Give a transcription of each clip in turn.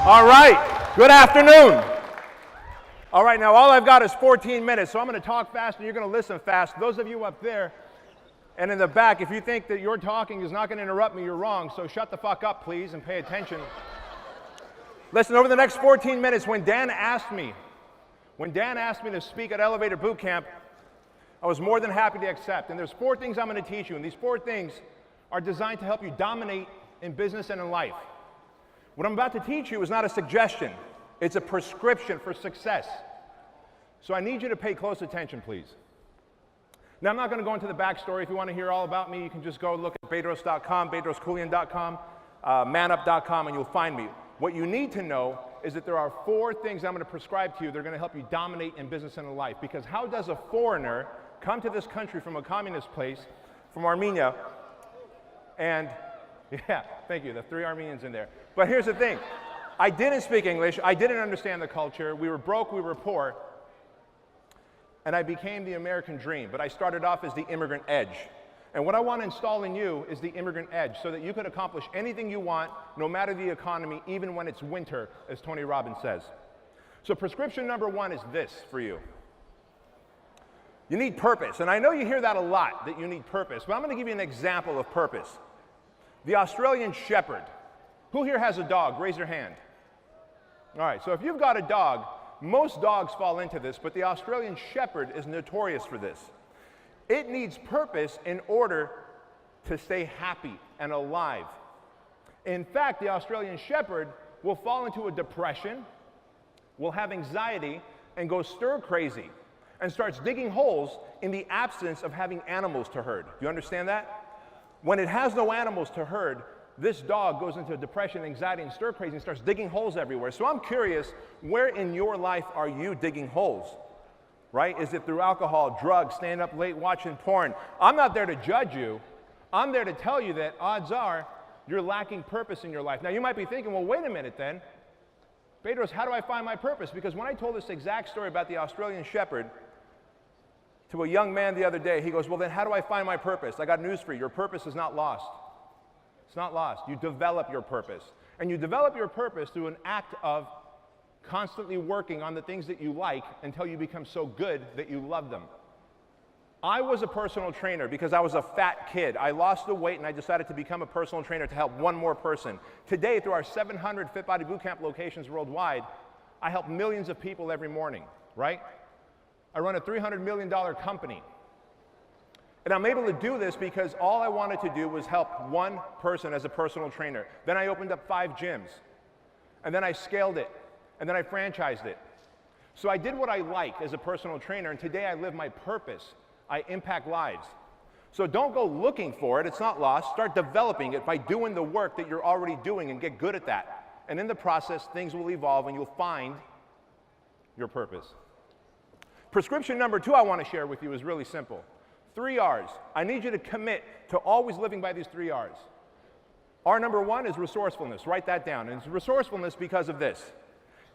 All right, good afternoon. All right, now all I've got is 14 minutes, so I'm going to talk fast and you're going to listen fast. Those of you up there and in the back, if you think that your talking is not going to interrupt me, you're wrong, so shut the fuck up, please, and pay attention. Listen, over the next 14 minutes, when Dan asked me to speak at Elevator Boot Camp, I was more than happy to accept. And there's 4 things I'm going to teach you, and these 4 things are designed to help you dominate in business and in life. What I'm about to teach you is not a suggestion. It's a prescription for success. So I need you to pay close attention, please. Now, I'm not going to go into the backstory. If you want to hear all about me, you can just go look at bedros.com, bedroskulian.com, manup.com, and you'll find me. What you need to know is that there are 4 things I'm going to prescribe to you that are going to help you dominate in business and in life. Because how does a foreigner come to this country from a communist place, from Armenia, and yeah, thank you, the 3 Armenians in there. But here's the thing. I didn't speak English. I didn't understand the culture. We were broke. We were poor. And I became the American dream. But I started off as the immigrant edge. And what I want to install in you is the immigrant edge so that you can accomplish anything you want, no matter the economy, even when it's winter, as Tony Robbins says. So prescription number 1 is this for you. You need purpose. And I know you hear that a lot, that you need purpose. But I'm going to give you an example of purpose. The Australian Shepherd. Who here has a dog? Raise your hand. All right, so if you've got a dog, most dogs fall into this, but the Australian Shepherd is notorious for this. It needs purpose in order to stay happy and alive. In fact, the Australian Shepherd will fall into a depression, will have anxiety, and go stir crazy, and starts digging holes in the absence of having animals to herd. Do you understand that? When it has no animals to herd, this dog goes into depression, anxiety, and stir crazy and starts digging holes everywhere. So I'm curious, where in your life are you digging holes? Right? Is it through alcohol, drugs, staying up late, watching porn? I'm not there to judge you. I'm there to tell you that odds are you're lacking purpose in your life. Now you might be thinking, well, wait a minute then. Bedros, how do I find my purpose? Because when I told this exact story about the Australian Shepherd to a young man the other day, he goes, well, then how do I find my purpose? I got news for you. Your purpose is not lost. It's not lost. You develop your purpose. And you develop your purpose through an act of constantly working on the things that you like until you become so good that you love them. I was a personal trainer because I was a fat kid. I lost the weight and I decided to become a personal trainer to help one more person. Today, through our 700 Fit Body Bootcamp locations worldwide, I help millions of people every morning, right? I run a $300 million company. And I'm able to do this because all I wanted to do was help one person as a personal trainer. Then I opened up 5 gyms. And then I scaled it. And then I franchised it. So I did what I like as a personal trainer, and today I live my purpose. I impact lives. So don't go looking for it. It's not lost. Start developing it by doing the work that you're already doing and get good at that. And in the process, things will evolve and you'll find your purpose. Prescription number 2 I want to share with you is really simple. 3 R's. I need you to commit to always living by these 3 R's. R number 1 is resourcefulness. Write that down. And it's resourcefulness because of this.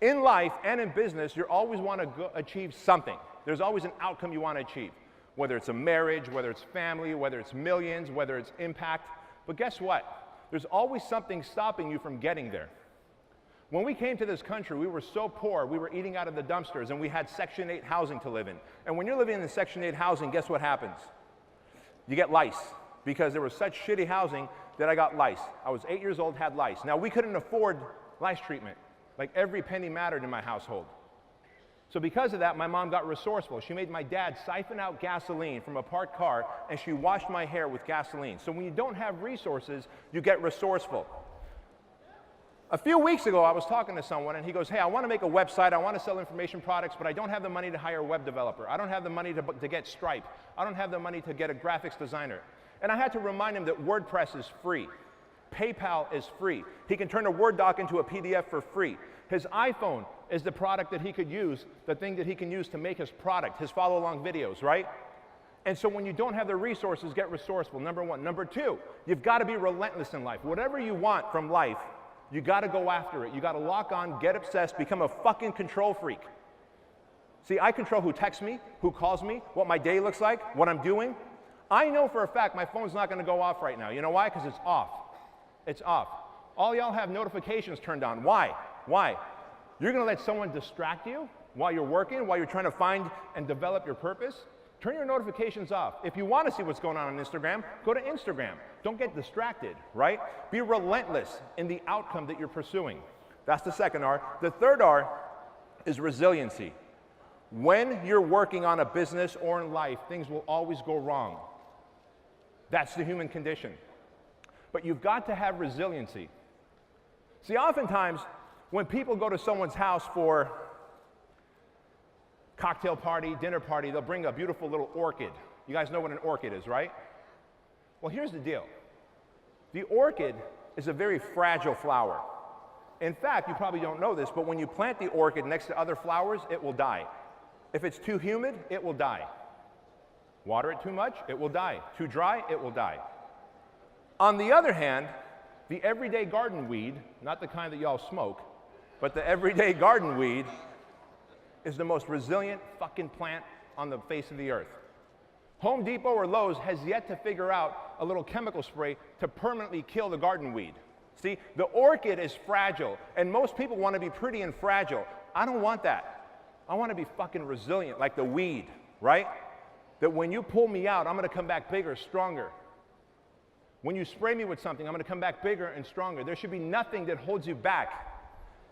In life and in business, you always want to achieve something. There's always an outcome you want to achieve. Whether it's a marriage, whether it's family, whether it's millions, whether it's impact. But guess what? There's always something stopping you from getting there. When we came to this country, we were so poor, we were eating out of the dumpsters, and we had Section 8 housing to live in. And when you're living in Section 8 housing, guess what happens? You get lice, because there was such shitty housing that I got lice. I was 8 years old, had lice. Now, we couldn't afford lice treatment. Like, every penny mattered in my household. So because of that, my mom got resourceful. She made my dad siphon out gasoline from a parked car, and she washed my hair with gasoline. So when you don't have resources, you get resourceful. A few weeks ago, I was talking to someone, and he goes, hey, I want to make a website. I want to sell information products, but I don't have the money to hire a web developer. I don't have the money to get Stripe. I don't have the money to get a graphics designer. And I had to remind him that WordPress is free. PayPal is free. He can turn a Word doc into a PDF for free. His iPhone is the product that he could use, the thing that he can use to make his product, his follow-along videos, right? And so when you don't have the resources, get resourceful, number 1. Number 2, you've got to be relentless in life. Whatever you want from life, you got to go after it. You got to lock on, get obsessed, become a fucking control freak. See, I control who texts me, who calls me, what my day looks like, what I'm doing. I know for a fact my phone's not going to go off right now. You know why? Because it's off. It's off. All y'all have notifications turned on. Why? Why? You're going to let someone distract you while you're working, while you're trying to find and develop your purpose? Turn your notifications off. If you want to see what's going on Instagram, go to Instagram. Don't get distracted, right? Be relentless in the outcome that you're pursuing. That's the second R. The third R is resiliency. When you're working on a business or in life, things will always go wrong. That's the human condition. But you've got to have resiliency. See, oftentimes, when people go to someone's house for cocktail party, dinner party, they'll bring a beautiful little orchid. You guys know what an orchid is, right? Well, here's the deal. The orchid is a very fragile flower. In fact, you probably don't know this, but when you plant the orchid next to other flowers, it will die. If it's too humid, it will die. Water it too much, it will die. Too dry, it will die. On the other hand, the everyday garden weed, not the kind that y'all smoke, but the everyday garden weed is the most resilient fucking plant on the face of the earth. Home Depot or Lowe's has yet to figure out a little chemical spray to permanently kill the garden weed. See, the orchid is fragile, and most people want to be pretty and fragile. I don't want that. I want to be fucking resilient, like the weed, right? That when you pull me out, I'm going to come back bigger, stronger. When you spray me with something, I'm going to come back bigger and stronger. There should be nothing that holds you back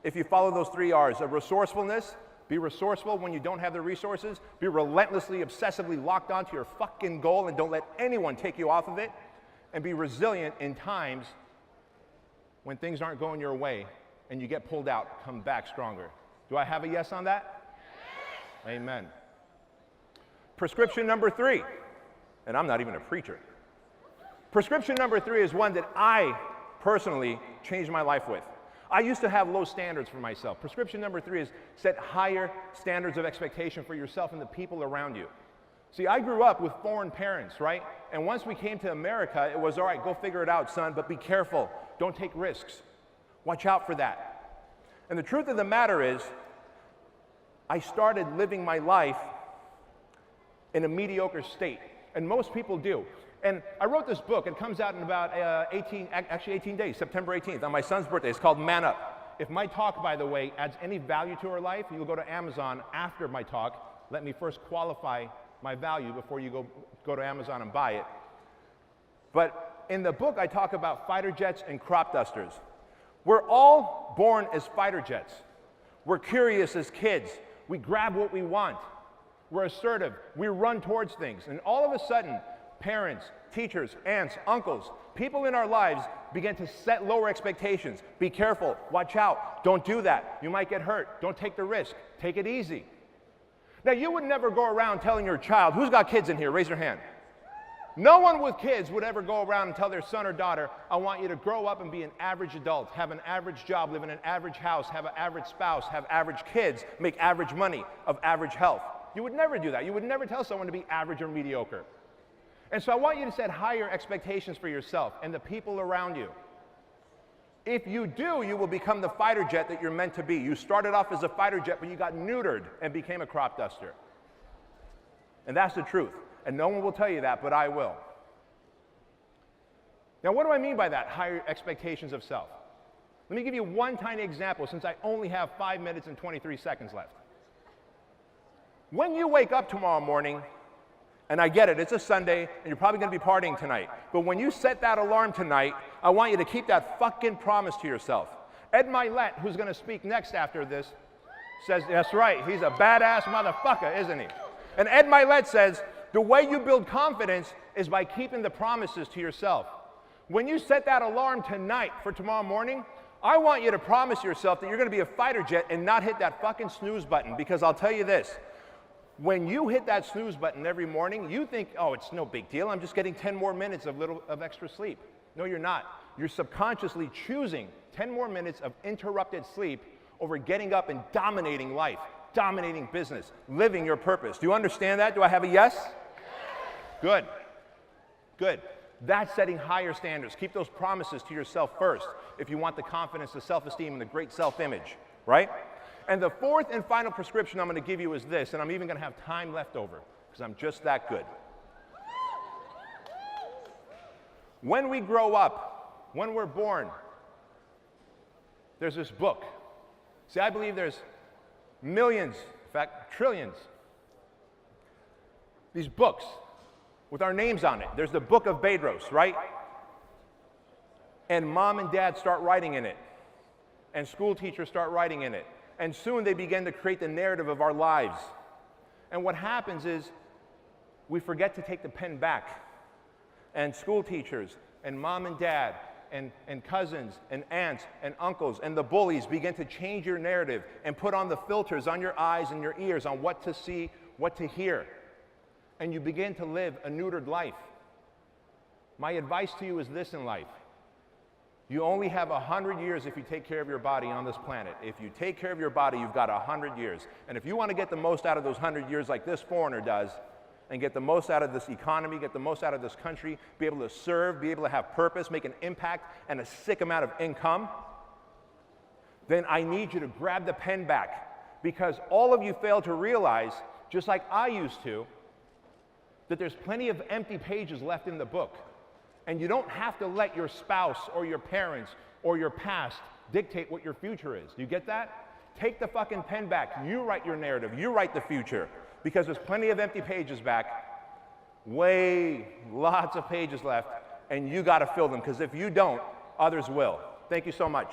if you follow those 3 R's of resourcefulness. Be resourceful when you don't have the resources. Be relentlessly, obsessively locked onto your fucking goal and don't let anyone take you off of it. And be resilient in times when things aren't going your way and you get pulled out, come back stronger. Do I have a yes on that? Yes. Amen. Prescription number 3, and I'm not even a preacher. Prescription number 3 is one that I personally changed my life with. I used to have low standards for myself. Prescription number 3 is set higher standards of expectation for yourself and the people around you. See, I grew up with foreign parents, right? And once we came to America, it was, all right, go figure it out, son, but be careful. Don't take risks. Watch out for that. And the truth of the matter is, I started living my life in a mediocre state. And most people do. And I wrote this book. It comes out in about 18 days, September 18th, on my son's birthday. It's called Man Up. If my talk, by the way, adds any value to our life, you'll go to Amazon after my talk. Let me first qualify my value before you go to Amazon and buy it. But in the book, I talk about fighter jets and crop dusters. We're all born as fighter jets. We're curious as kids. We grab what we want. We're assertive. We run towards things. And all of a sudden, parents, teachers, aunts, uncles, people in our lives begin to set lower expectations. Be careful. Watch out. Don't do that. You might get hurt. Don't take the risk. Take it easy. Now, you would never go around telling your child, who's got kids in here? Raise your hand. No one with kids would ever go around and tell their son or daughter, I want you to grow up and be an average adult, have an average job, live in an average house, have an average spouse, have average kids, make average money, of average health. You would never do that. You would never tell someone to be average or mediocre. And so I want you to set higher expectations for yourself and the people around you. If you do, you will become the fighter jet that you're meant to be. You started off as a fighter jet, but you got neutered and became a crop duster. And that's the truth. And no one will tell you that, but I will. Now, what do I mean by that, higher expectations of self? Let me give you one tiny example, since I only have 5 minutes and 23 seconds left. When you wake up tomorrow morning, and I get it, it's a Sunday, and you're probably going to be partying tonight, but when you set that alarm tonight, I want you to keep that fucking promise to yourself. Ed Milet, who's going to speak next after this, says, that's right, he's a badass motherfucker, isn't he? And Ed Milet says, the way you build confidence is by keeping the promises to yourself. When you set that alarm tonight for tomorrow morning, I want you to promise yourself that you're going to be a fighter jet and not hit that fucking snooze button, because I'll tell you this. When you hit that snooze button every morning, you think, oh, it's no big deal. I'm just getting 10 more minutes of extra sleep. No, you're not. You're subconsciously choosing 10 more minutes of interrupted sleep over getting up and dominating life, dominating business, living your purpose. Do you understand that? Do I have a yes? Good. Good. That's setting higher standards. Keep those promises to yourself first if you want the confidence, the self-esteem, and the great self-image, right? And the fourth and final prescription I'm going to give you is this, and I'm even going to have time left over because I'm just that good. When we grow up, when we're born, there's this book See, I believe there's millions, in fact, trillions, these books with our names on it. There's the book of Bedros, right? And mom and dad start writing in it. And school teachers start writing in it. And soon they begin to create the narrative of our lives. And what happens is we forget to take the pen back. And school teachers and mom and dad and cousins and aunts and uncles and the bullies begin to change your narrative and put on the filters on your eyes and your ears on what to see, what to hear. And you begin to live a neutered life. My advice to you is this in life. You only have 100 years if you take care of your body on this planet. If you take care of your body, you've got 100 years. And if you want to get the most out of those 100 years like this foreigner does, and get the most out of this economy, get the most out of this country, be able to serve, be able to have purpose, make an impact, and a sick amount of income, then I need you to grab the pen back. Because all of you fail to realize, just like I used to, that there's plenty of empty pages left in the book. And you don't have to let your spouse or your parents or your past dictate what your future is. Do you get that? Take the fucking pen back. You write your narrative. You write the future. Because there's plenty of empty pages back. Lots of pages left. And you got to fill them. Because if you don't, others will. Thank you so much.